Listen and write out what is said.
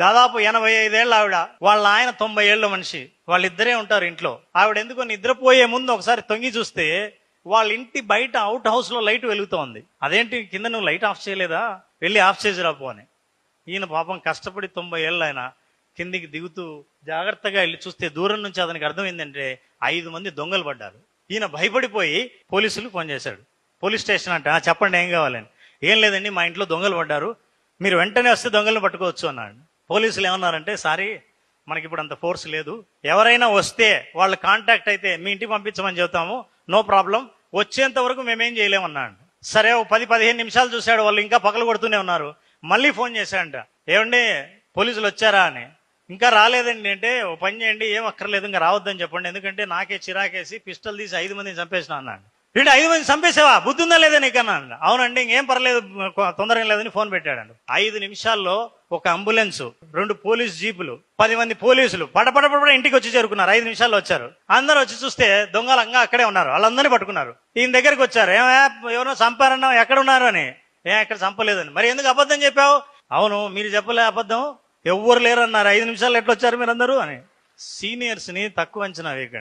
దాదాపు 85 ఏళ్ళ ఆవిడ, వాళ్ళ ఆయన 90 ఏళ్ళ మనిషి. వాళ్ళిద్దరే ఉంటారు ఇంట్లో. ఆవిడ ఎందుకో నిద్రపోయే ముందు ఒకసారి తొంగి చూస్తే వాళ్ళ ఇంటి బయట అవుట్ హౌస్ లో లైట్ వెలుగుతోంది. అదేంటి కింద నువ్వు లైట్ ఆఫ్ చేయలేదా, వెళ్ళి ఆఫ్ చేసి రాపో అని. ఈయన పాపం కష్టపడి 90 ఏళ్ళు ఆయన కిందికి దిగుతూ జాగ్రత్తగా వెళ్ళి చూస్తే దూరం నుంచి అతనికి అర్థమైందంటే 5 మంది దొంగలు పడ్డారు. ఈయన భయపడిపోయి పోలీసులకు ఫోన్ చేశాడు. పోలీస్ స్టేషన్ అంటే చెప్పండి ఏం కావాలని. ఏం లేదండి, మా ఇంట్లో దొంగలు పడ్డారు, మీరు వెంటనే వస్తే దొంగలను పట్టుకోవచ్చు అన్నాడు. పోలీసులు ఏమన్నారంటే, సారీ మనకి ఇప్పుడు అంత ఫోర్స్ లేదు, ఎవరైనా వస్తే వాళ్ళ కాంటాక్ట్ అయితే మీ ఇంటికి పంపించమని చెబుతాము, నో ప్రాబ్లం, వచ్చేంత వరకు మేమేం చేయలేమన్నాడు. సరే 10-15 నిమిషాలు చూశాడు, వాళ్ళు ఇంకా పగలు కొడుతూనే ఉన్నారు. మళ్ళీ ఫోన్ చేశాడంట, ఏమండి పోలీసులు వచ్చారా అని. ఇంకా రాలేదండి అంటే, ఓ పని చేయండి, ఏం అక్కర్లేదు ఇంకా రావద్దని చెప్పండి, ఎందుకంటే నాకే చిరాకేసి పిస్టల్ తీసి 5 మందిని చంపేసిన అన్నాడు. వీడు 5 మంది చంపేసావా, బుద్ధి ఉందా లేదా నీకన్నా? అవునండి, ఇంకేం పర్లేదు, తొందరగా లేదని ఫోన్ పెట్టాడు. 5 నిమిషాల్లో ఒక అంబులెన్స్, 2 పోలీస్ జీపులు, 10 మంది పోలీసులు పడపడపడ ఇంటికి వచ్చి చేరుకున్నారు. 5 నిమిషాల్లో వచ్చారు. అందరూ వచ్చి చూస్తే దొంగలు అంగా అక్కడే ఉన్నారు. వాళ్ళందరినీ పట్టుకున్నారు. ఈయన దగ్గరికి వచ్చారు, ఎవరో చంపారన్నా, ఎక్కడ ఉన్నారు అని. ఎక్కడ చంపలేదని. మరి ఎందుకు అబద్ధం చెప్పావు? అవును, మీరు చెప్పలే అబద్ధం, ఎవ్వరు లేరన్నారు, 5 నిమిషాలు ఎట్లా వచ్చారు మీరందరూ అని. సీనియర్స్ ని తక్కువ అంచనా వేయకండి.